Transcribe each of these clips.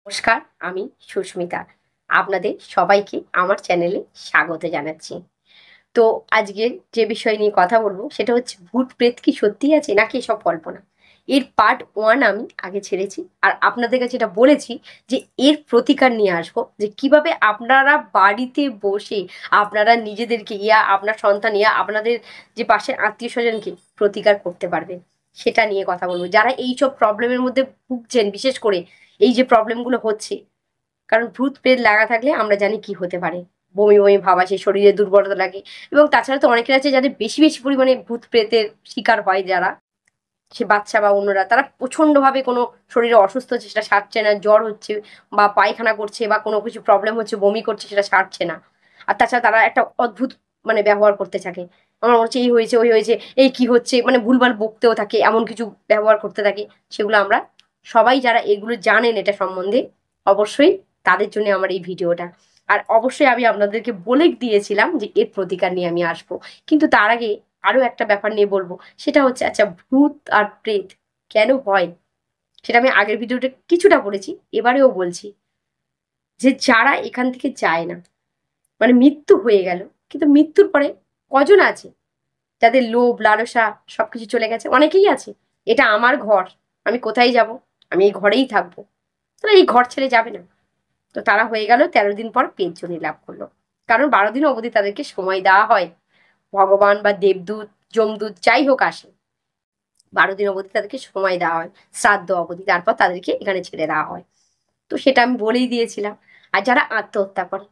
নমস্কার, আমি সুস্মিতা। আপনাদের সবাইকে আমার চ্যানেলে স্বাগত জানাচ্ছি। তো আজকের যে বিষয় নিয়ে কথা বলবো সেটা হচ্ছে ভূত প্রেত কি সত্যিই আছে নাকি এসব কল্পনা? এর পার্ট 1 আমি আগে ছেড়েছি। আর আপনাদের কাছে এটা বলেছি যে এর প্রতিকার নিয়ে আসবো যে কিভাবে আপনারা বাড়িতে বসে আপনারা নিজেদেরকে আপনার সন্তান আপনাদের যে পাশের আত্মীয়স্বজনকে প্রতিকার করতে পারবেন। সেটা নিয়ে কথা বলবো। যারা এইসব প্রবলেমের মধ্যে ভুগছেন, বিশেষ করে এই যে প্রবলেমগুলো হচ্ছে, কারণ ভূত প্রেত লাগা থাকলে আমরা জানি কি হতে পারে। বমি বমি ভাব আসে, শরীরে দুর্বলতা লাগে। এবং তাছাড়া তো অনেকের আছে যাদের বেশি বেশি পরিমাণে ভূত প্রেতের শিকার হয়, যারা সে বাচ্চা বা অন্যরা, তারা প্রচন্ডভাবে কোনো শরীরে অসুস্থ হচ্ছে সেটা সারছে না, জ্বর হচ্ছে বা পায়খানা করছে বা কোনো কিছু প্রবলেম হচ্ছে, বমি করছে, সেটা সারছে না। আর তাছাড়া তারা একটা অদ্ভুত ব্যবহার করতে থাকে। আমার মনে হচ্ছে এই হয়েছে, ওই হয়েছে, এই কি হচ্ছে, ভুলভাল বকতেও থাকে, এমন কিছু ব্যবহার করতে থাকে। সেগুলো আমরা সবাই যারা এগুলো জানেন এটা সম্বন্ধে, অবশ্যই তাদের জন্য আমার এই ভিডিওটা। আর অবশ্যই আমি আপনাদেরকে বলে দিয়েছিলাম যে এর প্রতিকার নিয়ে আমি আসবো। কিন্তু তার আগে আরো একটা ব্যাপার নিয়ে বলবো। সেটা হচ্ছে, আচ্ছা, ভূত আর প্রেত কেন হয়? সেটা আমি আগের ভিডিওতে কিছুটা বলেছি, এবারেও বলছি। যে যারা এখান থেকে যায় না, মৃত্যু হয়ে গেল, কিন্তু মৃত্যুর পরে কজন আছে যাদের লোভ লালসা সবকিছু চলে গেছে? অনেকেই আছে। এটা আমার ঘর, আমি কোথায় যাব, আমি এই ঘরেই থাকবো। তারা এই ঘর ছেড়ে যাবে না। তো তারা হয়ে গেল 13 দিন পর পেট জনি লাভ করলো। কারণ 12 দিন অবধি তাদেরকে সময় দেওয়া হয়। ভগবান বা দেবদূত, যমদূত যাই হোক আসে, 12 দিন অবধি তাদেরকে সময় দেওয়া হয়, শ্রাদ্ধ অবধি। তারপর তাদেরকে এখানে ছেড়ে দেওয়া হয়। তো সেটা আমি বলেই দিয়েছিলাম। আর যারা আত্মহত্যা করে,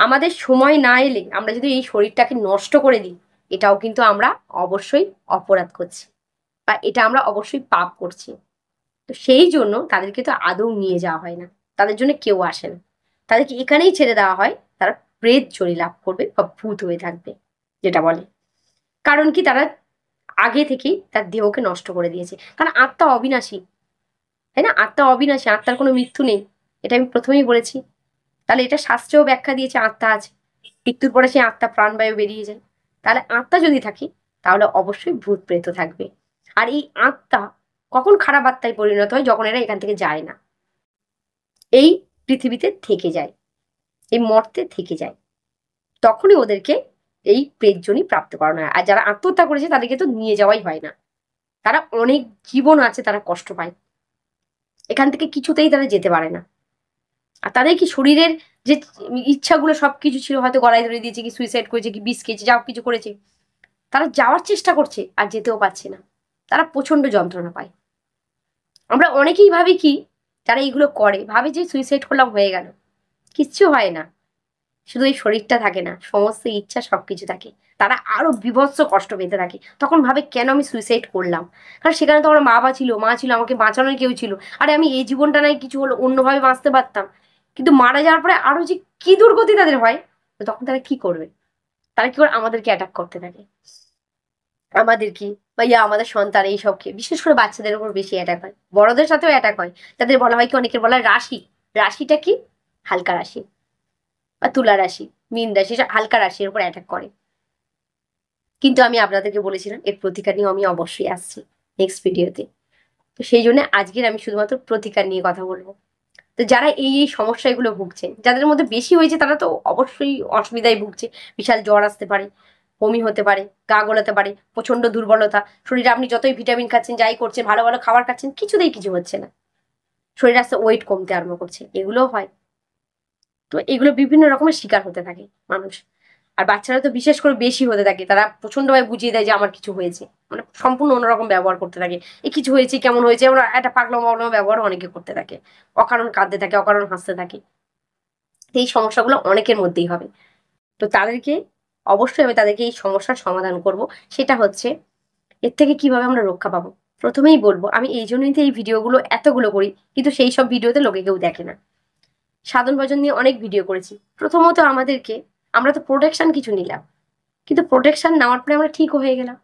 আমাদের সময় না এলে আমরা যদি এই শরীরটাকে নষ্ট করে দিই, এটাও কিন্তু আমরা অবশ্যই অপরাধ করছি, বা এটা আমরা অবশ্যই পাপ করছি। তো সেই জন্য তাদেরকে তো আদৌ নিয়ে যাওয়া হয় না, তাদের জন্য কেউ আসে না। তাদেরকে এখানেই ছেড়ে দেওয়া হয়। তারা প্রেত জনি লাভ করবে বা ভূত হয়ে থাকবে, যেটা বলে। কারণ কি, তারা আগে থেকেই তার দেহকে নষ্ট করে দিয়েছে। কারণ আত্মা অবিনাশী, তাই না? আত্মা অবিনাশী, আত্মার কোনো মৃত্যু নেই। এটা আমি প্রথমেই বলেছি। তাহলে এটা শাস্ত্রেও ব্যাখ্যা দিয়েছে, আত্মা আছে, মৃত্যুর পরে সেই আত্মা প্রাণবায়ু বেরিয়ে যায়। তাহলে আত্মা যদি থাকে, তাহলে অবশ্যই ভূত প্রেত থাকবে। আর এই আত্মা কখন খারাপ আত্মায় পরিণত হয়? যখন এরা এখান থেকে যায় না, এই পৃথিবীতে থেকে যায়, এই মর্তে থেকে যায়, তখনই ওদেরকে এই প্রেতজনই প্রাপ্ত করানো হয়। আর যারা আত্মহত্যা করেছে তাদেরকে তো নিয়ে যাওয়াই হয় না। তারা অনেক জীবন আছে, তারা কষ্ট পায়, এখান থেকে কিছুতেই তারা যেতে পারে না। আর তাদের কি শরীরের যে ইচ্ছাগুলো সবকিছু ছিল, হয়তো গলায় ধরে দিয়েছে, কি সুইসাইড করেছে, কি বিষ খেয়েছে, যা কিছু করেছে, তারা যাওয়ার চেষ্টা করছে আর যেতেও পারছে না। তারা প্রচন্ড যন্ত্রণা পায়। আমরা অনেকেই ভাবি কি, যারা এইগুলো করে ভাবে যে সুইসাইড করলাম, হয়ে গেল। কিচ্ছু হয় না। শুধু এই শরীরটা থাকে না, সমস্ত ইচ্ছা সবকিছু থাকে। তারা আরো বীভৎস কষ্ট পেতে থাকে। তখন ভাবে কেন আমি সুইসাইড করলাম? কারণ সেখানে তো আমার মা ছিল, আমাকে বাঁচানোর কেউ ছিল। আরে আমি এই জীবনটা নাই কিছু হলো অন্যভাবে বাঁচতে পারতাম। কিন্তু মারা যাওয়ার পরে আরো যে কি দুর্গতি তাদের হয়, তো তখন তারা কি করবে? তারা কি করে? আমাদেরকে অ্যাটাক করতে থাকে। আমাদের কি, বা আমাদের সন্তান, এইসবকে, বিশেষ করে বাচ্চাদের উপর বেশি অ্যাটাক হয়। বড়দের সাথেও অ্যাটাক হয়। তাদের বলা হয় কি, অনেকের বলা হয় রাশি। রাশিটা কি? হালকা রাশি, বা তুলা রাশি, মীন রাশি, সব হালকা রাশির উপর অ্যাটাক করে। কিন্তু আমি আপনাদেরকে বলেছিলাম এর প্রতিকার নিয়ে আমি অবশ্যই আসছি নেক্সট ভিডিওতে। তো সেই জন্য আজকের আমি শুধুমাত্র প্রতিকার নিয়ে কথা বলবো। তো যারা এই সমস্যাগুলো ভুগছেন, যাদের মধ্যে বেশি হয়েছে, তারা তো অবশ্যই অসুবিধায় ভুগছে। বিশাল জ্বর আসতে পারে, বমি হতে পারে, গা গোলাতে পারে, প্রচন্ড দুর্বলতা শরীরে। আপনি যতই ভিটামিন খাচ্ছেন, যাই করছেন, ভালো ভালো খাবার খাচ্ছেন, কিছুতেই কিছু হচ্ছে না। শরীরে আস্তে ওয়েট কমতে আরম্ভ করছে, এগুলোও হয়। তো এগুলো বিভিন্ন রকমের শিকার হতে থাকে মানুষ। আর বাচ্চারা তো বিশেষ করে বেশি হতে থাকে। তারা প্রচন্ডভাবে বুঝিয়ে দেয় যে আমার কিছু হয়েছে, সম্পূর্ণ অন্যরকম ব্যবহার করতে থাকে। এই কিছু হয়েছে, কেমন হয়েছে, ওরা একটা পাগলাম পাগলাম ব্যবহার অনেকে করতে থাকে। অকারণ কাঁদতে থাকে, অকারণ হাসতে থাকে। তো এই সমস্যাগুলো অনেকের মধ্যেই হবে। তো তাদেরকে অবশ্যই আমি তাদেরকে এই সমস্যার সমাধান করব। সেটা হচ্ছে, এর থেকে কিভাবে আমরা রক্ষা পাবো। প্রথমেই বলবো, আমি এই জন্যই তো এই ভিডিওগুলো এতগুলো করি, কিন্তু সেই সব ভিডিওতে লোকে কেউ দেখে না। সাধন ভজন নিয়ে অনেক ভিডিও করেছি। প্রথমত আমরা তো প্রোটেকশন কিছু নিলাম, কিন্তু প্রোটেকশন নেওয়ার পরে আমরা ঠিক হয়ে গেলাম,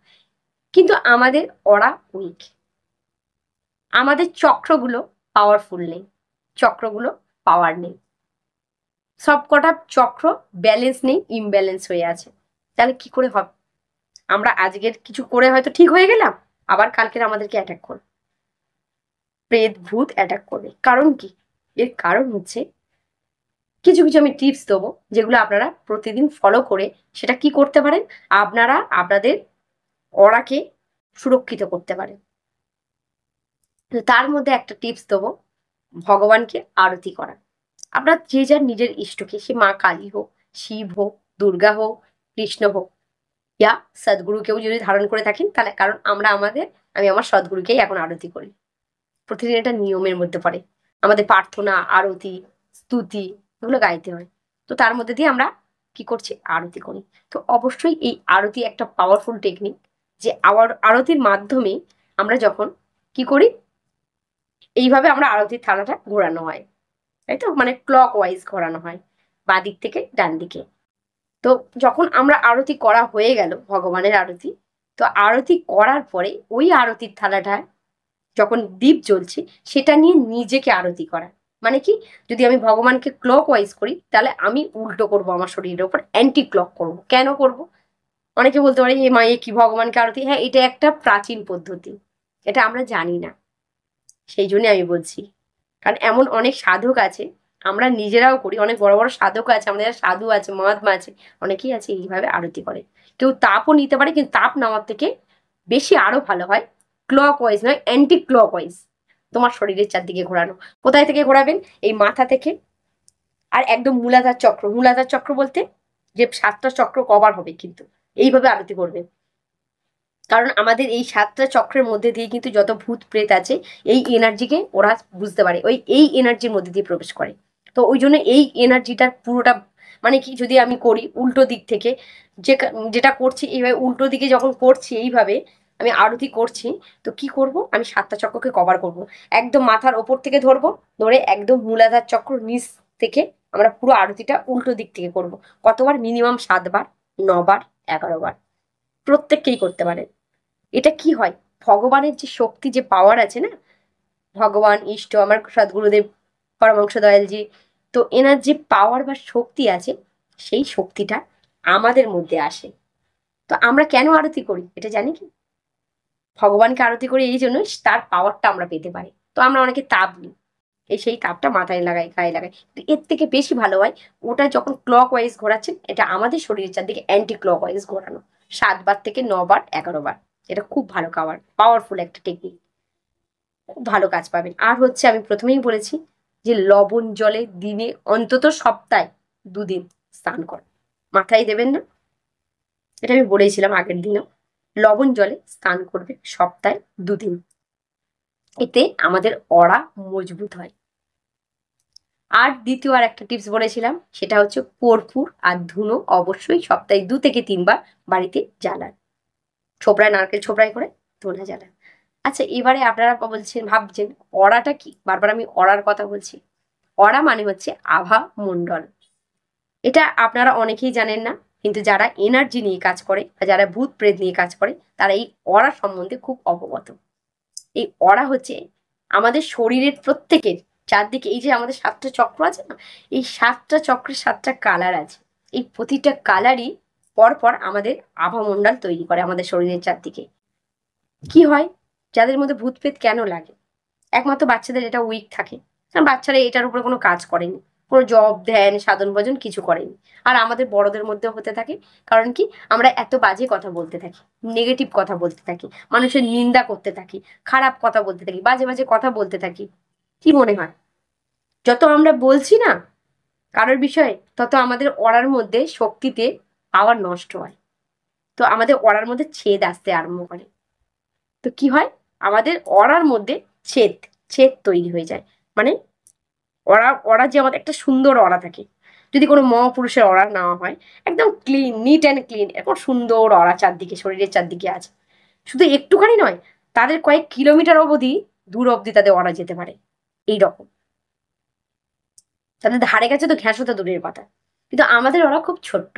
কিন্তু আমাদের অরা উইক। আমাদের চক্রগুলো পাওয়ারফুল নেই, চক্রগুলো পাওয়ার নেই। সব কটা চক্র ব্যালেন্স নেই, ইমব্যালেন্স হয়ে আছে। তাহলে কি করে হবে? আমরা আজকের কিছু করে হয়তো ঠিক হয়ে গেলাম, আবার কালকের আমাদেরকে অ্যাটাক করবে, প্রেত ভূত অ্যাটাক করবে। কারণ কি? এর কারণ হচ্ছে কিছু কিছু আমি টিপস দেবো যেগুলো আপনারা প্রতিদিন ফলো করে সেটা কি করতে পারেন, আপনারা আপনাদের অরাকে সুরক্ষিত করতে পারেন। তো তার মধ্যে একটা টিপস দেবো, ভগবানকে আরতি করা। আপনার যে যার নিজের ইষ্টকে, সে মা কালী হোক, শিব হোক, দুর্গা হোক, কৃষ্ণ হোক, ইয়া সদ্গুরুকেও যদি ধারণ করে থাকেন তাহলে, কারণ আমি আমার সদ্গুরুকেই এখন আরতি করি। প্রতিদিন এটা নিয়মের মধ্যে পড়ে। আমাদের প্রার্থনা, আরতি, স্তুতি এগুলো গাইতে হয়। তো তার মধ্যে দিয়ে আমরা কি করছি, আরতি করি। তো অবশ্যই এই আরতি একটা পাওয়ারফুল টেকনিক, যে আরতির মাধ্যমে আমরা যখন কি করি, এইভাবে আমরা আরতির থালাটা ঘোরানো হয়, তাই তো, মানে ক্লক ওয়াইজ ঘোরানো হয়, বাঁ দিক থেকে ডান দিকে। তো যখন আমরা আরতি করা হয়ে গেল, ভগবানের আরতি, তো আরতি করার পরে ওই আরতির থালাটা যখন দীপ জ্বলছে সেটা নিয়ে নিজেকে আরতি করা। মানে কি, যদি আমি ভগবানকে ক্লক ওয়াইজ করি তাহলে আমি উল্টো করব, আমার শরীরের ওপর অ্যান্টি ক্লক করব। কেন করব? অনেকে বলতে পারে হে মা, এ কি ভগবানকে আরতি? হ্যাঁ, এটা একটা প্রাচীন পদ্ধতি, এটা আমরা জানি না, সেই জন্য আমি বলছি। কারণ এমন অনেক সাধক আছে, আমরা নিজেরাও করি, অনেক বড় বড় সাধক আছে, আমাদের সাধু আছে, মহাত্মা আছে, অনেকেই আছে এইভাবে আরতি করে। কেউ তাপও নিতে পারে, কিন্তু তাপ নেওয়ার থেকে বেশি আরো ভালো হয় ক্লক ওয়াইজ নয়, অ্যান্টি ক্লক ওয়াইজ তোমার শরীরের চারদিকে ঘোরানো। কোথায় থেকে ঘোরাবেন? এই মাথা থেকে, আর একদম মূলাধার চক্র। মূলাধার চক্র বলতে যে 7টা চক্র কভার হবে, কিন্তু এইভাবে আরতি করবেন। কারণ আমাদের এই 7টা চক্রের মধ্যে দিয়ে কিন্তু যত ভূত প্রেত আছে, এই এনার্জিকে ওরা বুঝতে পারে, এই এনার্জির মধ্যে দিয়ে প্রবেশ করে। তো ওই জন্য এই এনার্জিটার পুরোটা, মানে কি, যদি আমি করি উল্টো দিক থেকে, যেটা করছি এইভাবে উল্টো দিকে যখন করছি, এইভাবে আমি আরতি করছি, তো কি করব, আমি 7টা চক্রকে কভার করব। একদম মাথার ওপর থেকে ধরবো, ধরে একদম মূলাধার চক্র নিচ থেকে আমরা পুরো আরতিটা উল্টো দিক থেকে করব। কতবার? মিনিমাম 7 বার, 9 বার, 11 বার, প্রত্যেককেই করতে পারে। এটা কি হয়, ভগবানের যে শক্তি, যে পাওয়ার আছে না, ভগবান ইষ্ট আমার সদ্গুরুদেব পরমহংস দয়ালজি, তো এনার যে পাওয়ার বা শক্তি আছে, সেই শক্তিটা আমাদের মধ্যে আসে। তো আমরা কেন আরতি করি এটা জানি কি? ভগবানকে আরতি করি এই জন্য, তার পাওয়ারটা আমরা পেতে পারি। তো আমরা অনেকে তাপ নিই, সেই তাপটা মাথায় লাগাই, গায়ে লাগাই, কিন্তু এর থেকে বেশি ভালো হয় ওটা যখন ক্লক ওয়াইজ ঘোরাচ্ছেন, এটা আমাদের শরীরের চারদিকে অ্যান্টি ক্লক ওয়াইজ ঘোরানো, 7 বার থেকে 9 বার, 11 বার। এটা খুব ভালো পাওয়ারফুল একটা টেকনিক, খুব ভালো কাজ পাবেন। আর হচ্ছে আমি প্রথমেই বলেছি যে লবণ জলে দিনে অন্তত সপ্তাহে 2 দিন স্নান করেন, মাথায় দেবেন না, এটা আমি বলেছিলাম আগের দিনও। লবণ জলে স্নান করবে সপ্তাহে 2 দিন, এতে আমাদের অরা মজবুত হয়। আর দ্বিতীয় আর একটা টিপস বলেছিলাম, সেটা হচ্ছে কর্পূর আর ধুনো অবশ্যই সপ্তাহে 2 থেকে 3 বার বাড়িতে জ্বালান, ছোবড়ায়, নারকেল ছোবড়ায় করে ধুনো জ্বালান। আচ্ছা, এবারে আপনারা বলছেন, ভাবছেন অরাটা কি, বারবার আমি অরার কথা বলছি। অরা মানে হচ্ছে আভা মণ্ডল। এটা আপনারা অনেকেই জানেন না, কিন্তু যারা এনার্জি নিয়ে কাজ করে বা যারা ভূত প্রেত নিয়ে কাজ করে, তারা এই অরা সম্বন্ধে খুব অবগত। এই অরা হচ্ছে আমাদের শরীরের প্রত্যেকের চারদিকে, এই যে আমাদের 7টা চক্র আছে না, এই 7টা চক্রের 7টা কালার আছে, এই প্রতিটা কালারই পরপর আমাদের আভামণ্ডল তৈরি করে আমাদের শরীরের চারদিকে। কি হয়, যাদের মধ্যে ভূত প্রেত কেন লাগে? একমাত্র বাচ্চাদের এটা উইক থাকে, কারণ বাচ্চারা এটার উপরে কোনো কাজ করেনি, কোনো জব ধ্যান সাধন ভজন কিছু করেনি। আর আমাদের বড়দের মধ্যে হতে থাকে, কারণ কি, আমরা এত বাজে কথা বলতে থাকি, নেগেটিভ কথা বলতে থাকি, মানুষের নিন্দা করতে থাকি, খারাপ কথা বলতে থাকি, বাজে বাজে কথা বলতে থাকি। কি মনে হয়, যত আমরা বলছি না কারোর বিষয়ে, তত আমাদের অরার মধ্যে শক্তিতে পাওয়ার নষ্ট হয়, তো আমাদের অরার মধ্যে ছেদ আসতে আরম্ভ করে। তো কি হয়, আমাদের অরার মধ্যে ছেদ ছেদ তৈরি হয়ে যায়। মানে অরা অরা যে আমাদের একটা সুন্দর অরা থাকে, যদি কোনো মহাপুরুষের অরা নেওয়া হয়, একদম ক্লিন, নিট অ্যান্ড ক্লিন, এরকম সুন্দর অরা চারদিকে, শরীরের চারদিকে আছে, শুধু একটুখানি নয়, তাদের কয়েক কিলোমিটার অবধি, দূর অবধি তাদের অরা যেতে পারে। এই রকম, তাদের ধারে কাছে তো ঘ্যাঁস হতে দূরের কথা, কিন্তু আমাদের অরা খুব ছোট্ট।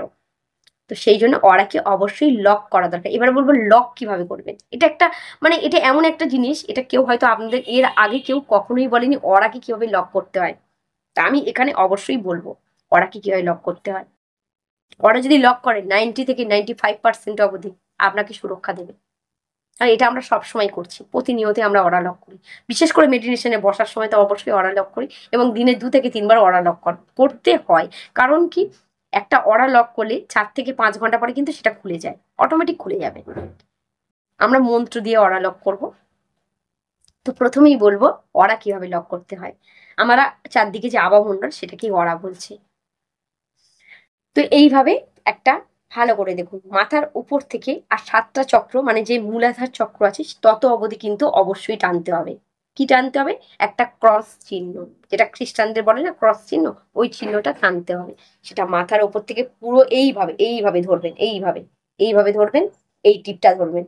তো সেই জন্য অরাকে অবশ্যই লক করা দরকার। এবারে বলবো লক কিভাবে করবেন। এটা একটা, মানে এটা এমন একটা জিনিস, এটা কেউ হয়তো আপনাদের এর আগে কেউ কখনোই বলেনি অরাকে কিভাবে লক করতে হয়। তা আমি এখানে অবশ্যই বলবো অরাকে কিভাবে লক করতে হয়। অরা যদি লক করে 90 থেকে 95% অবধি আপনাকে সুরক্ষা দেবে। আর এটা আমরা সবসময় করছি, প্রতিনিয়ত আমরা অরা লক করি। বিশেষ করে মেডিটেশনে বসার সময় তো অবশ্যই অরা লক করি, এবং দিনে 2 থেকে 3 বার অরা লক করতে হয়। কারণ কি, একটা অরা লক করলে 4 থেকে 5 ঘন্টা পরে কিন্তু সেটা খুলে যায়, অটোমেটিক খুলে যাবে। আমরা মন্ত্র দিয়ে অরা লক করব। তো প্রথমেই বলবো অরা কিভাবে লক করতে হয়। আমরা চারদিকে যে আবামণ্ডল সেটাকেই অরা বলছি। তো এইভাবে একটা ভালো করে দেখুন, মাথার উপর থেকে আর 7টা চক্র, মানে যে মূলাধার চক্র আছে তত অবধি কিন্তু অবশ্যই টানতে হবে। কি টানতে হবে? একটা ক্রস চিহ্ন, যেটা খ্রিস্টানদের বলে না ক্রস চিহ্ন, ওই চিহ্নটা টানতে হবে। সেটা মাথার উপর থেকে পুরো এইভাবে এইভাবে ধরবেন, এইভাবে এইভাবে ধরবেন, এই টিপটা ধরবেন,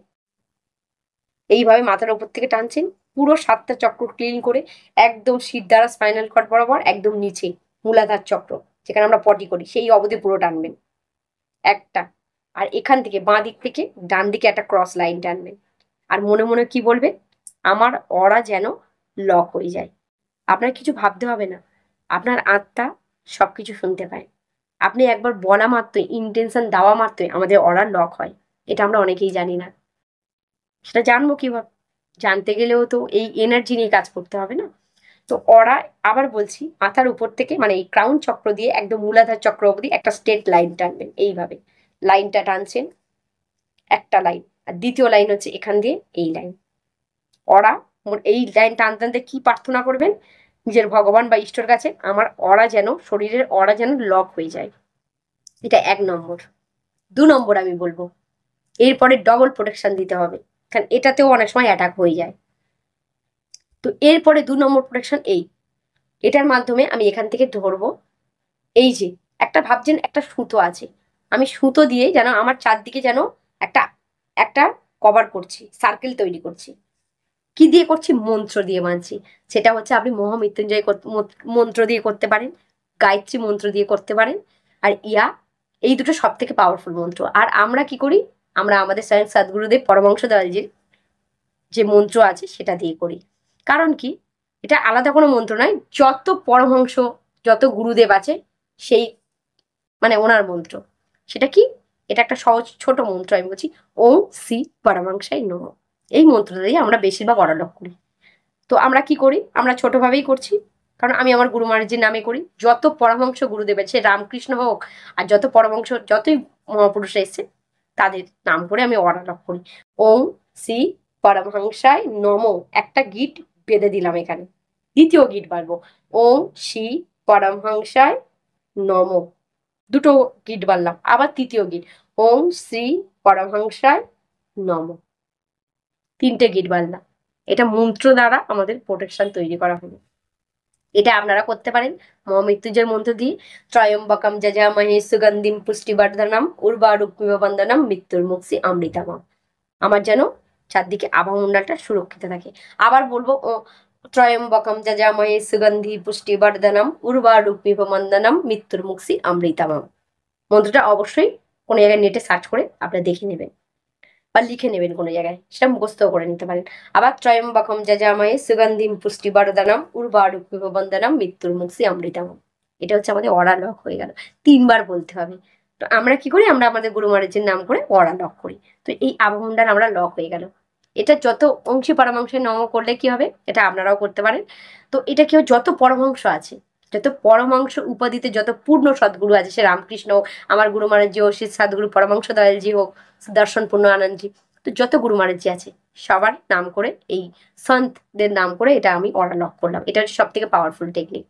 এইভাবে মাথার উপর থেকে টানছেন পুরো 7টা চক্র ক্লিন করে, একদম শিরদাঁড়া স্পাইনাল কর্ড বরাবর একদম নিচে মূলাধার চক্র, যেখানে আমরা পটি করি, সেই অবধি পুরো টানবেন একটা। আর এখান থেকে বাঁ দিক থেকে ডান দিকে একটা ক্রস লাইন টানবেন। আর মনে মনে কি বলবেন? আমার অরা যেন লক হয়ে যায়। আপনার কিছু ভাবতে হবে না, আপনার আত্মা সবকিছু শুনতে পায়। আপনি একবার বলা মাত্রই, ইন্টেনশন দেওয়া মাত্রই আমাদের অরা লক হয়। এটা আমরা অনেকেই জানি না। সেটা জানবো কিভাবে? জানতে গেলেও তো এই এনার্জি নিয়ে কাজ করতে হবে না? তো অরা, আবার বলছি, মাথার উপর থেকে মানে এই ক্রাউন চক্র দিয়ে একদম মূলাধার চক্র অবধি একটা স্ট্রেট লাইন টানবেন। এইভাবে লাইনটা টানছেন, একটা লাইন। আর দ্বিতীয় লাইন হচ্ছে এখান দিয়ে এই লাইন। অরা, এই লাইন টানতে টানতে কি প্রার্থনা করবেন? নিজের ভগবান বা ঈশ্বর কাছে আমার অরা যেন, শরীরের অরা যেন লক হয়ে যায়। এটা 1 নম্বর। 2 নম্বর আমি বলবো, এরপরে ডবল প্রোটেকশন দিতে হবে, কারণ এটাতেও অনেক সময় অ্যাটাক হয়ে যায়। তো এরপরে 2 নম্বর প্রোটেকশন এটার মাধ্যমে আমি এখান থেকে ধরবো। এই যে একটা ভাবছেন একটা সুতো আছে, আমি সুতো দিয়ে যেন আমার চারদিকে যেন একটা একটা কভার করছি, সার্কেল তৈরি করছি। কি দিয়ে করছি? মন্ত্র দিয়ে মানছি। সেটা হচ্ছে আপনি মহামৃত্যুঞ্জয় মন্ত্র দিয়ে করতে পারেন, গায়ত্রী মন্ত্র দিয়ে করতে পারেন, আর ইয়া, এই দুটো সব থেকে পাওয়ারফুল মন্ত্র। আর আমরা কি করি? আমরা আমাদের স্বয়ং সদ্গুরুদেব পরমহংস দয়ালজির যে মন্ত্র আছে সেটা দিয়ে করি। কারণ কি, এটা আলাদা কোনো মন্ত্র নয়, যত পরমহংস, যত গুরুদেব আছে সেই মানে ওনার মন্ত্র। সেটা কি? এটা একটা সহজ ছোট মন্ত্র, আমি বলছি ওম শ্রী পরমাংসায় নমঃ। এই মন্ত্রটা দিয়ে আমরা বেশিরভাগ অরালক করি। তো আমরা কি করি? আমরা ছোটভাবেই করছি, কারণ আমি আমার গুরু মহারাজের নামে করি। যত পরমহংস গুরুদেবের, সে রামকৃষ্ণ হোক আর যত পরমহংস, যতই মহাপুরুষ এসছে তাদের নাম করে আমি অরালক করি। ওম শ্রী পরমহংসায় নমঃ, একটা গিট বেঁধে দিলাম এখানে, দ্বিতীয় গিট বাড়বো, ওম শ্রী পরমহংসায় নমঃ, দুটো গিট বাড়লাম, আবার তৃতীয় গিট, ওম শ্রী পরমহংসায় নমঃ, 3টে গিট বাড়লাম। এটা মন্ত্র দ্বারা আমাদের প্রোটেকশন তৈরি করা হলো। এটা আপনারা করতে পারেন মহামৃত্যুঞ্জয় মন্ত্র দিয়ে, ত্রয়ম্বকম যজামহে সুগন্ধিম পুষ্টিবর্ধনম উর্বারুকমিব বন্দনম মৃত্যুর মুক্তি অমৃতামম। আমার যেন চারদিকে আভামণ্ডলটা সুরক্ষিত থাকে। আবার বলবো, ও ত্রয়ম্বকম যজামহে সুগন্ধি পুষ্টিবর্ধনম উর্বারুকমিব বন্দনম মৃত্যুর মুক্তি অমৃতামম। মন্ত্রটা অবশ্যই কোনো জায়গায় নেটে সার্চ করে আপনারা দেখে নেবেন বা লিখে নেবেন কোনো জায়গায়, সেটা মুখস্থও করে নিতে পারেন। আবার ত্রয়ম্বকম যজামহে সুগন্ধিম পুষ্টিবর্ধনম উর্বারুকমিব বন্দনম মৃত্যুর মুক্তি অমৃতামম। এটা হচ্ছে আমাদের অরা লক হয়ে গেল। 3 বার বলতে হবে। তো আমরা কি করি? আমরা আমাদের গুরু মহারাজের নাম করে অরা লক করি। তো এই আবহমণ্ডল আমরা লক হয়ে গেল। এটা যত অংশী পরমাংশে নম করলে কি হবে? এটা আপনারাও করতে পারেন। তো এটা কি হয়, যত পরমাংশ আছে, যত পরমাংশ উপাধিতে যত পূর্ণ সদ্গুরু আছে, সে রামকৃষ্ণ হোক, আমার গুরু মহারাজজি হোক, সে সদ্গুরু পরমাংশ দয়ালজি হোক, দর্শন পূর্ণ আনন্দজি, তো যত গুরু মহারাজজি আছে সবার নাম করে, এই সন্তদের নাম করে এটা আমি অরা লক করলাম। এটা হচ্ছে সব থেকে পাওয়ারফুল টেকনিক।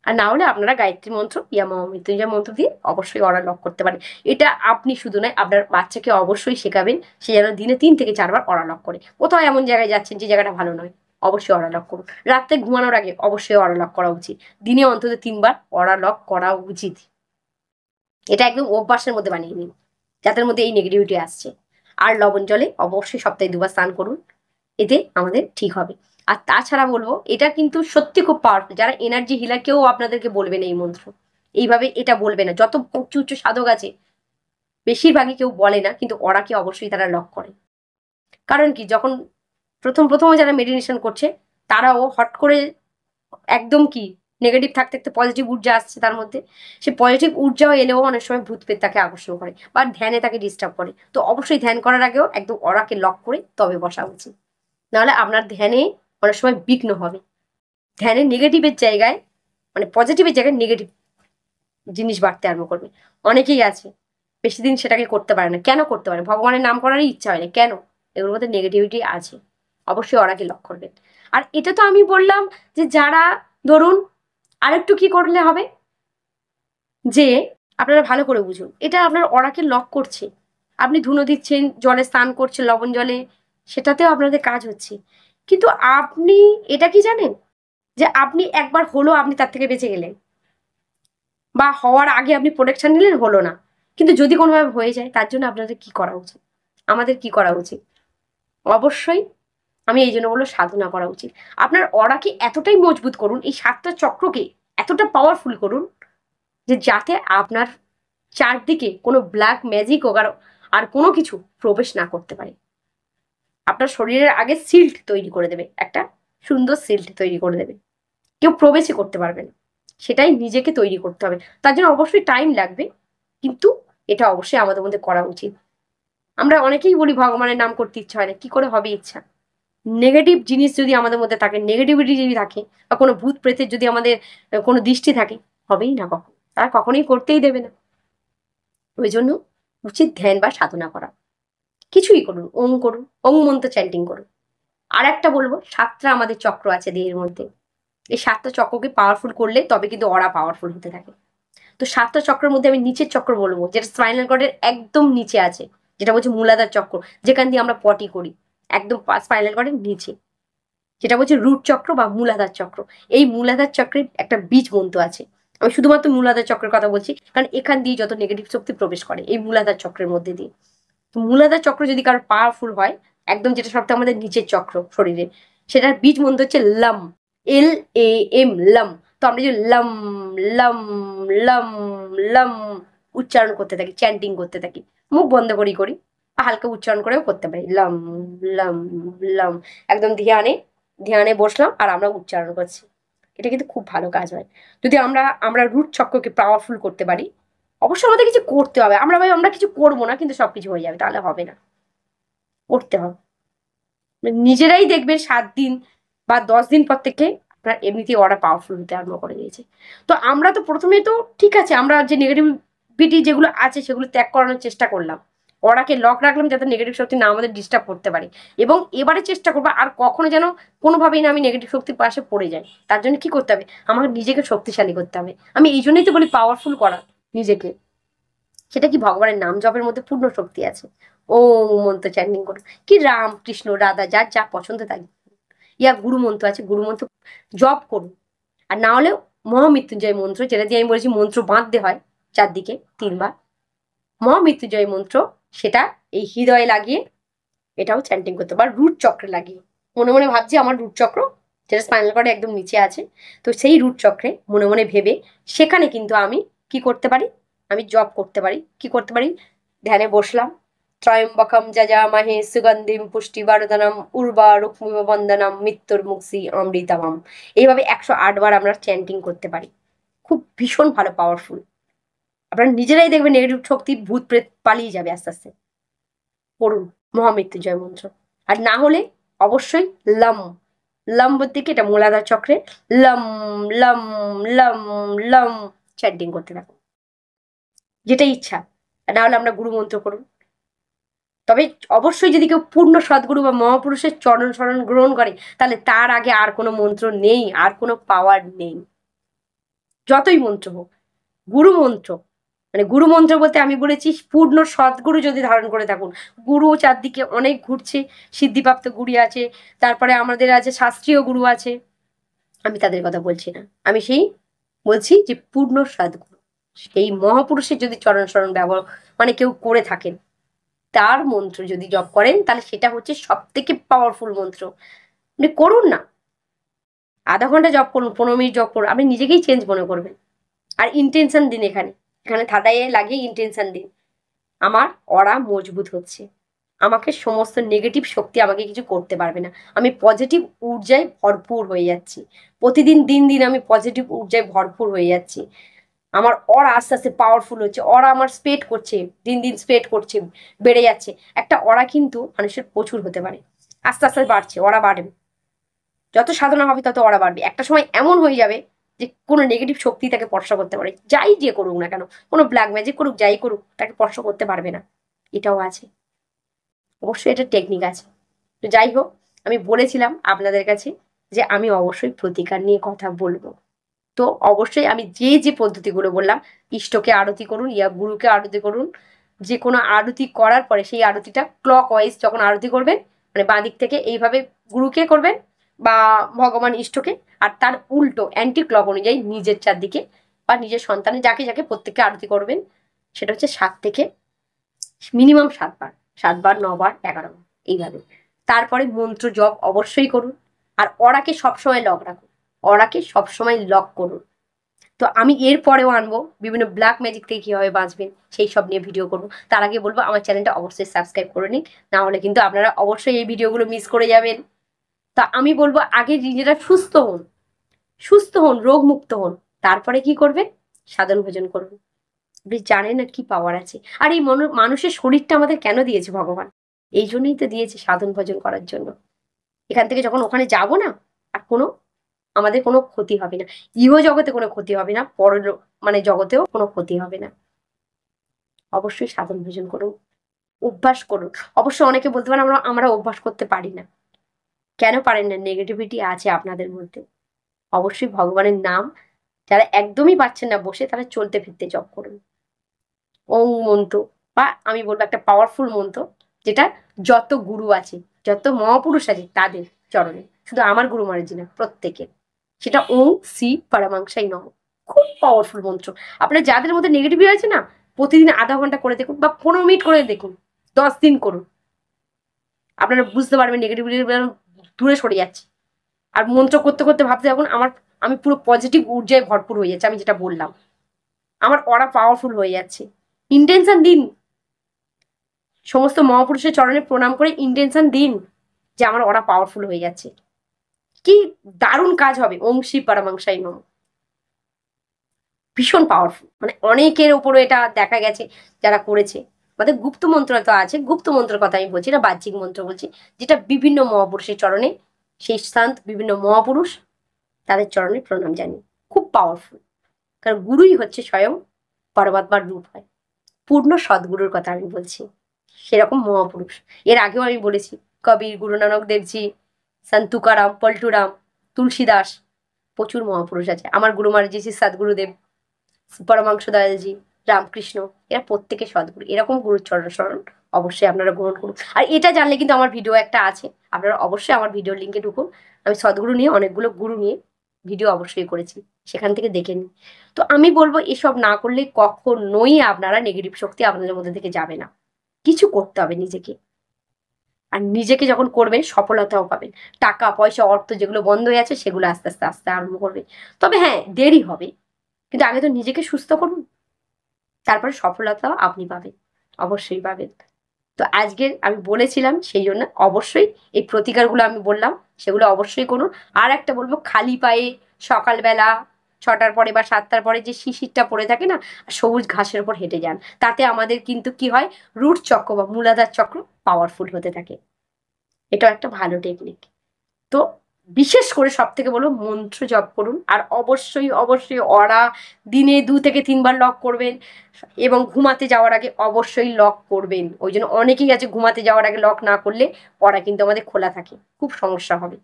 আর না হলে আপনারা গায়ত্রী মন্ত্র ইয়া মহামৃত্যুঞ্জয় মন্ত্র দিয়ে অবশ্যই অরা লক করতে পারেন। এটা আপনি শুধু নয়, আপনার বাচ্চাকে অবশ্যই শেখাবেন, সে যেন দিনে 3 থেকে 4 বার অরা লক করে। কোথাও এমন জায়গায় যাচ্ছেন যে জায়গাটা ভালো নয়, অবশ্যই অরা লক করুন। রাত্রে ঘুমানোর আগে অবশ্যই অরা লক করা উচিত। দিনে অন্তত 3 বার অরা লক করা উচিত। এটা একদম অভ্যাসের মধ্যে বানিয়ে নিন, যাদের মধ্যে এই নেগেটিভিটি আসছে। আর লবণ জলে অবশ্যই সপ্তাহে 2 বার স্নান করুন, এতে আমাদের ঠিক হবে। আর তাছাড়া বলবো, এটা কিন্তু সত্যি খুব পাওয়ারফুল। যারা এনার্জি হিলার, কেউ আপনাদেরকে বলবে না এই মন্ত্র, এইভাবে এটা বলবে না। যত উঁচু উঁচু সাধক আছে বেশিরভাগই কেউ বলে না, কিন্তু ওরাকে অবশ্যই তারা লক করে। কারণ কি, যখন প্রথম প্রথম যারা মেডিটেশন করছে তারাও হট করে একদম কি নেগেটিভ থাকতে থাকতে পজিটিভ ঊর্জা আসছে তার মধ্যে, সে পজিটিভ ঊর্জাও এলেও অনেক সময় ভূত প্রেত তাকে আকর্ষণ করে বা ধ্যানে তাকে ডিস্টার্ব করে। তো অবশ্যই ধ্যান করার আগেও একদম অরাকে লক করে তবে বসা উচিত, নাহলে আপনার ধ্যানে অনেক সময় বিঘ্ন হবে। ধ্যানে নেগেটিভের জায়গায় মানে পজিটিভের জায়গায় নেগেটিভ জিনিস বাড়তে আরম্ভ করবে। অনেকেই আছে বেশি দিন সেটাকে করতে পারে না। কেন করতে পারে? ভগবানের নাম করারই ইচ্ছা হয় না। কেন? এগুলোর মধ্যে নেগেটিভিটি আছে। অবশ্যই ওরাকে লক করবেন। আর এটা তো আমি বললাম যে যারা ধরুন আরেকটু কি করলে হবে, যে আপনারা ভালো করে বুঝুন, এটা আপনার অরাকে লক করছে। আপনি ধুনো দিচ্ছেন, জলে স্নান করছেন লবণ জলে, সেটাতেও আপনাদের কাজ হচ্ছে। কিন্তু আপনি এটা কি জানেন যে আপনি একবার হলো আপনি তার থেকে বেঁচে গেলেন, বা হওয়ার আগে আপনি প্রোটেকশন নিলেন, হলো না, কিন্তু যদি কোনোভাবে হয়ে যায় তার জন্য আপনাদের কি করা উচিত? আমাদের কি করা উচিত? অবশ্যই আমি এই জন্য বলবো সাধনা করা উচিত। আপনার অরাকে এতটাই মজবুত করুন, এই 7টা চক্রকে এতটা পাওয়ারফুল করুন যে যাতে আপনার চারদিকে কোনো ব্ল্যাক ম্যাজিক আর কোনো কিছু প্রবেশ না করতে পারে। আপনার শরীরের আগে সিল্ট তৈরি করে দেবে, একটা সুন্দর সিল্ট তৈরি করে দেবে, কেউ প্রবেশই করতে পারবে না। সেটাই নিজেকে তৈরি করতে হবে। তার জন্য অবশ্যই টাইম লাগবে, কিন্তু এটা অবশ্যই আমাদের মধ্যে করা উচিত। আমরা অনেকেই বলি ভগবানের নাম করতে ইচ্ছা হয় না, কি করে হবে ইচ্ছা? নেগেটিভ জিনিস যদি আমাদের মধ্যে থাকে, নেগেটিভিটি যদি থাকে, বা কোনো ভূত প্রেতের যদি আমাদের কোনো দৃষ্টি থাকে, হবেই না কখন, তারা কখনোই করতেই দেবে না। ওই জন্য উচিত ধ্যান বা সাধনা করা। কিছুই করুন, ওম করুন, ওম মন্ত্র চ্যান্টিং করুন। আর একটা বলবো, 7টা আমাদের চক্র আছে দেহের মধ্যে। এই 7টা চক্রকে পাওয়ারফুল করলে তবে কিন্তু ওরা পাওয়ারফুল হতে থাকে। তো 7টা চক্রের মধ্যে আমি নিচের চক্র বলবো, যেটা স্পাইনাল কর্ডের একদম নিচে আছে, যেটা বলছে মূলাধার চক্র, যেখান দিয়ে আমরা পটি করি, একদম স্পাইনাল কর্ডের নিচে, যেটা বলছে রুট চক্র বা মূলাধার চক্র। এই মূলাধার চক্রের একটা বীজ মন্ত্র আছে। আমি শুধুমাত্র মূলাধার চক্রের কথা বলছি, কারণ এখান দিয়ে যত নেগেটিভ শক্তি প্রবেশ করে এই মূলাধার চক্রের মধ্যে দিয়ে। তো মূলাধার চক্র যদি কারো পাওয়ারফুল হয়, একদম যেটা সবথেকে আমাদের নিচের চক্র শরীরে, সেটার বীজ মন্ত্র হচ্ছে লম, LAM, লম। তো আমরা যে লম লম লম লম উচ্চারণ করতে থাকি, চ্যান্টিং করতে থাকি, মুখ বন্ধ করি হালকা উচ্চারণ করেও করতে পারি, লম লম লম। একদম ধ্যানে ধ্যানে বসলাম আর আমরা উচ্চারণ করছি। এটা কিন্তু খুব ভালো কাজ হয় যদি আমরা আমরা রুট চক্রকে পাওয়ারফুল করতে পারি। অবশ্যই আমাদের কিছু করতে হবে। আমরা ভাই আমরা কিছু করবো না কিন্তু সবকিছু হয়ে যাবে, তাহলে হবে না। করতে হবে। নিজেরাই দেখবেন 7 দিন বা 10 দিন পর থেকে আপনার এমনিতেই ওরা পাওয়ারফুল হতে আরম্ভ করে দিয়েছে। তো আমরা তো প্রথমে তো ঠিক আছে, আমরা যে নেগেটিভিটি যেগুলো আছে সেগুলো ত্যাগ করানোর চেষ্টা করলাম, ওরাকে লক রাখলাম যাতে নেগেটিভ শক্তি না আমাদের ডিস্টার্ব করতে পারে। এবং এবারে চেষ্টা করবো আর কখনো যেন কোনোভাবেই না আমি নেগেটিভ শক্তির পাশে পড়ে যাই। তার জন্য কি করতে হবে? আমাকে নিজেকে শক্তিশালী করতে হবে। আমি এই জন্যই তো বলি পাওয়ারফুল করা নিজেকে। সেটা কি? ভগবানের নাম জপের মধ্যে পূর্ণ শক্তি আছে। ও মন্ত্র চ্যান্টিং করুন, কি রাম কৃষ্ণ রাধা যার যা পছন্দ তাই, ইয়া গুরু মন্ত্র আছে, গুরু মন্ত্র জপ করুন। আর না হলেও মহামৃত্যুঞ্জয় মন্ত্র, যেটা দিয়ে আমি বলেছি মন্ত্র বাঁধতে হয় চারদিকে 3বার, মহামৃত্যুঞ্জয় মন্ত্র, সেটা এই হৃদয়ে লাগিয়ে এটাও চ্যান্টিং করতে পার, রুট চক্রে লাগিয়ে। মনে মনে ভাবছি আমার রুট চক্র, যেটা স্পাইনাল কর্ডে একদম নিচে আছে, তো সেই রুট চক্রে মনে মনে ভেবে সেখানে কিন্তু আমি কি করতে পারি? আমি জব করতে পারি। কি করতে পারি? ধ্যানে বসলাম, ত্রয়ম্বকম যজামহে সুগন্ধিম পুষ্টিবর্ধনম উর্বারুকমিব বন্দনম মৃত্যুর্মুক্ষি অমৃতমম। এইভাবে 108 বার আমরা চ্যান্টিং করতে পারি। খুব ভীষণ ভালো, পাওয়ারফুল। আপনারা নিজেরাই দেখবেন নেগেটিভ শক্তি ভূত প্রেত পালিয়ে যাবে আস্তে আস্তে। পড়ুন মহামৃত্যুঞ্জয় মন্ত্র। আর না হলে অবশ্যই লম, লম বলতে কি এটা মূলাধার চক্রে, লম লম লম লম চ্যান্টিং করতে থাকুন, যেটা ইচ্ছা। আর না হলে আমরা গুরু মন্ত্র করুন। তবে অবশ্যই যদি কেউ পূর্ণ সদ্গুরু বা মহাপুরুষের চরণ শরণ গ্রহণ করে, তাহলে তার আগে আর কোনো মন্ত্র নেই, আর কোনো পাওয়ার নেই, যতই মন্ত্র হোক। গুরু মন্ত্র মানে গুরু মন্ত্র বলতে আমি বলেছি পূর্ণ সদ্গুরু যদি ধারণ করে থাকুন। গুরু চারদিকে অনেক ঘুরছে, সিদ্ধিপ্রাপ্ত গুরু আছে, তারপরে আমাদের আছে শাস্ত্রীয় গুরু আছে, আমি তাদের কথা বলছি না। আমি সেই বলছি যে পূর্ণ সদ্গুরু, সেই মহাপুরুষের যদি চরণ শরণ ব্যবহার মানে কেউ করে থাকেন, তার মন্ত্র যদি জপ করেন, তাহলে সেটা হচ্ছে সব থেকে পাওয়ারফুল মন্ত্র। আপনি করুন না, আধা ঘন্টা জপ করুন, 15 মিনিট জপ করুন, আপনি নিজেকেই চেঞ্জ মনে করবেন। আর ইন্টেনশন দিন, এখানে এখানে থাটায় লাগিয়ে ইন্টেনশন দিন, আমার অরা মজবুত হচ্ছে, আমাকে সমস্ত নেগেটিভ শক্তি আমাকে কিছু করতে পারবে না। আমি পজিটিভ ঊর্জায় ভরপুর হয়ে যাচ্ছি। প্রতিদিন দিন দিন আমি পজিটিভ ঊর্জায় ভরপুর হয়ে যাচ্ছি। আমার অরা আস্তে আস্তে পাওয়ারফুল হচ্ছে, অরা আমার স্প্রেড করছে, দিন দিন স্প্রেড করছে, বেড়ে যাচ্ছে। একটা অরা কিন্তু মানুষের প্রচুর হতে পারে, আস্তে আস্তে বাড়ছে, অরা বাড়বে। যত সাধনা হবে তত অরা বাড়বে। একটা সময় এমন হয়ে যাবে যে কোনো নেগেটিভ শক্তি তাকে স্পর্শ করতে পারে, যাই যে করুক না কেন, কোনো ব্ল্যাক ম্যাজিক করুক, যাই করুক, তাকে স্পর্শ করতে পারবে না। এটাও আছে, অবশ্যই এটা টেকনিক আছে। তো যাই হোক, আমি বলেছিলাম আপনাদের কাছে যে আমি অবশ্যই প্রতিকার নিয়ে কথা বলবো। তো অবশ্যই আমি যে যে পদ্ধতিগুলো বললাম, ইষ্টকে আরতি করুন, ইয়া গুরুকে আরতি করুন। যে কোনো আরতি করার পরে সেই আরতিটা ক্লক ওয়াইজ যখন আরতি করবেন, মানে বাঁ দিক থেকে এইভাবে গুরুকে করবেন বা ভগবান ইষ্টকে, আর তার উল্টো অ্যান্টি ক্লক অনুযায়ী নিজের চারদিকে বা নিজের সন্তানের যাকে যাকে প্রত্যেককে আরতি করবেন। সেটা হচ্ছে 7 থেকে মিনিমাম 7 বার, 7 বার, 9 বার, 11 বার, এইভাবে। তারপরে মন্ত্র জপ অবশ্যই করুন। আর অরাকে সবসময় লক রাখুন, অরাকে সবসময় লক করুন। তো আমি এর পরেও আনবো বিভিন্ন ব্ল্যাক ম্যাজিক থেকে কীভাবে বাঁচবেন সেই সব নিয়ে ভিডিও করবো। তার আগে বলবো আমার চ্যানেলটা অবশ্যই সাবস্ক্রাইব করে নিন, না হলে কিন্তু আপনারা অবশ্যই এই ভিডিওগুলো মিস করে যাবেন। তা আমি বলবো আগে নিজেরা সুস্থ হন, সুস্থ হন, রোগমুক্ত হন, তারপরে কি করবেন, সাধন ভোজন করুন। আপনি জানেন না কি পাওয়ার আছে। আর এই মানুষের শরীরটা আমাদের কেন দিয়েছে ভগবান? এই জন্যই তো দিয়েছে, সাধন ভোজন করার জন্য। এখান থেকে যখন ওখানে যাব না, আর কোনো আমাদের কোনো ক্ষতি হবে না। ইহ জগতে কোনো ক্ষতি হবে না, মানে জগতেও কোনো ক্ষতি হবে না। অবশ্যই সাধন ভোজন করুন, অভ্যাস করুন। অবশ্য অনেকে বলতে পারেন আমরা আমরা অভ্যাস করতে পারি না। কেন পারেন না? নেগেটিভিটি আছে আপনাদের মধ্যে। অবশ্যই ভগবানের নাম যারা একদমই পাচ্ছেন না বসে, তারা চলতে ফিরতে জপ করুন। ওম মন্ত্র, বা আমি বলবো একটা পাওয়ারফুল মন্ত্র, যেটা যত গুরু আছে, যত মহাপুরুষ আছে তাদের চরণে, শুধু আমার গুরু মহারাজ না, প্রত্যেকের, সেটা ওম শ্রী পরমাংসাই নমঃ। খুব পাওয়ারফুল মন্ত্র। আপনার যাদের মধ্যে নেগেটিভিটি আছে না, প্রতিদিন আধা ঘন্টা করে দেখুন বা 15 মিনিট করে দেখুন, 10 দিন করুন, আপনারা বুঝতে পারবেন নেগেটিভিটি দূরে সরে যাচ্ছে। আর মন্ত্র করতে করতে ভাবতে থাকুন আমি পুরো পজিটিভ ঊর্জায় ভরপুর হয়ে যাচ্ছে। আমি যেটা বললাম, আমার অরা পাওয়ারফুল হয়ে যাচ্ছে। ইন্টেনশন দিন, সমস্ত মহাপুরুষের চরণে প্রণাম করে ইন্টেনশন দিন যে আমার অরা পাওয়ারফুল হয়ে যাচ্ছে। কি দারুণ কাজ হবে। ওম শ্রী পরমাংসাই নমঃ, ভীষণ পাওয়ারফুল। মানে অনেকের ওপরে এটা দেখা গেছে যারা করেছে। আমাদের গুপ্ত মন্ত্র তো আছে, গুপ্ত মন্ত্রের কথা আমি বলছি না, বাহ্যিক মন্ত্র বলছি, যেটা বিভিন্ন মহাপুরুষের চরণে, সেই স্থান বিভিন্ন মহাপুরুষ তাদের চরণে প্রণাম জানি। খুব পাওয়ারফুল, কারণ গুরুই হচ্ছে স্বয়ং পরমাত্মার রূপ হয়। পূর্ণ সদ্গুরুর কথা আমি বলছি, সেরকম মহাপুরুষ। এর আগেও আমি বলেছি, কবির, গুরু নানক দেবজি, সন্ত তুকারাম, পল্টুরাম, তুলসীদাস, প্রচুর মহাপুরুষ আছে। আমার গুরু মহারাজ শ্রী সদ্গুরুদেব, পরমাংশ দয়ালজি, রামকৃষ্ণ, এরা প্রত্যেকে সদ্গুরু। এরকম গুরুর চরণ শরণ অবশ্যই আপনারা গ্রহণ করুন। আর এটা জানলে কিন্তু আমার ভিডিও একটা আছে, আপনারা অবশ্যই আমার ভিডিওর লিঙ্কে ঢুকুন। আমি সদ্গুরু নিয়ে, অনেকগুলো গুরু নিয়ে ভিডিও অবশ্যই করেছি, সেখান থেকে দেখে নিন। তো আমি বলবো এসব না করলে কখনোই আপনারা নেগেটিভ শক্তি আপনাদের মধ্যে থেকে যাবে না। কিছু করতে হবে নিজেকে, আর নিজেকে যখন করবেন সফলতাও পাবেন। টাকা পয়সা অর্থ যেগুলো বন্ধ হয়ে আছে সেগুলো আস্তে আস্তে আস্তে আরম্ভ করবে। তবে হ্যাঁ, দেরি হবে, কিন্তু আগে তো নিজেকে সুস্থ করুন, তারপরে সফলতা আপনি পাবেন, অবশ্যই পাবেন। তো আজকের আমি বলেছিলাম সেই জন্য অবশ্যই এই প্রতিকারগুলো আমি বললাম, সেগুলো অবশ্যই করুন। আর একটা বলবো, খালি পায়ে সকালবেলা 6টার পরে বা 7টার পরে যে শিশিরটা পড়ে থাকে না, সবুজ ঘাসের উপর হেঁটে যান। তাতে আমাদের কিন্তু কি হয়, রুট চক্র বা মূলাধার চক্র পাওয়ারফুল হতে থাকে। এটাও একটা ভালো টেকনিক। তো বিশেষ করে সব থেকে বলবো মন্ত্র জপ করুন। আর অবশ্যই অবশ্যই অরা দিনে 2 থেকে 3 বার লক করবেন, এবং ঘুমাতে যাওয়ার আগে অবশ্যই লক করবেন। ওই জন্য অনেকেই আছে ঘুমাতে যাওয়ার আগে লক না করলে অরা কিন্তু আমাদের খোলা থাকে, খুব সমস্যা হবে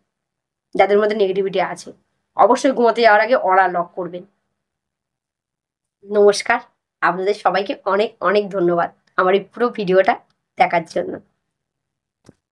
যাদের মধ্যে নেগেটিভিটি আছে। অবশ্যই ঘুমাতে যাওয়ার আগে অরা লক করবেন। নমস্কার, আপনাদের সবাইকে অনেক অনেক ধন্যবাদ আমার এই পুরো ভিডিওটা দেখার জন্য।